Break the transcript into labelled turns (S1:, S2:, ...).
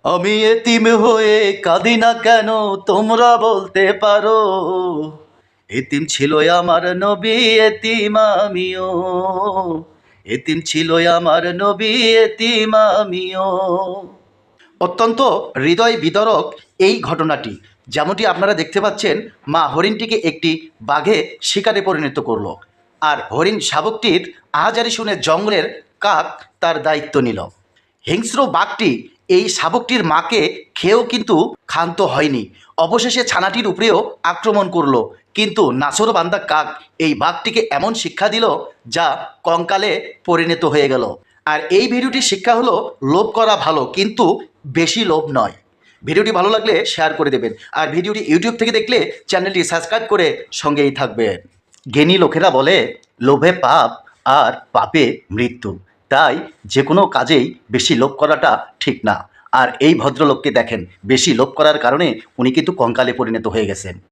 S1: আমি এতিম হয়ে কাঁদি না কেন তোমরা বলতে পারো, এতিম ছিল আমার নবী এতিম আমিও, এতিম ছিল আমার নবী এতিম আমিও। অত্যন্ত হৃদয় বিদারক এই ঘটনাটি। যেমনটি আপনারা দেখতে পাচ্ছেন, মা হরিণটিকে একটি বাঘে শিকারে পরিণত করলো, আর হরিণ শাবকটির আহাজারি শুনে জঙ্গলের কাক তার দায়িত্ব নিল। হিংস্র বাঘটি এই শাবকটির মাকে খেয়েও কিন্তু ক্ষান্ত হয়নি, অবশেষে ছানাটির উপরেও আক্রমণ করলো। কিন্তু নাছোড়বান্দা কাক এই বাঘটিকে এমন শিক্ষা দিল যা কঙ্কালে পরিণত হয়ে গেল। আর এই ভিডিওটির শিক্ষা হলো, লোভ করা ভালো কিন্তু বেশি লোভ নয়। ভিডিওটি ভালো লাগলে শেয়ার করে দেবেন, আর ভিডিওটি ইউটিউব থেকে দেখলে চ্যানেলটি সাবস্ক্রাইব করে সঙ্গেই থাকবেন। জ্ঞানী লোকেরা বলে, লোভে পাপ আর পাপে মৃত্যু। তাই যে কোনো কাজেই বেশি লোভ করাটা ঠিক না। আর এই ভদ্রলোককে দেখেন, বেশি লোভ করার কারণে উনি কিন্তু কঙ্কালে পরিণত হয়ে গেছেন।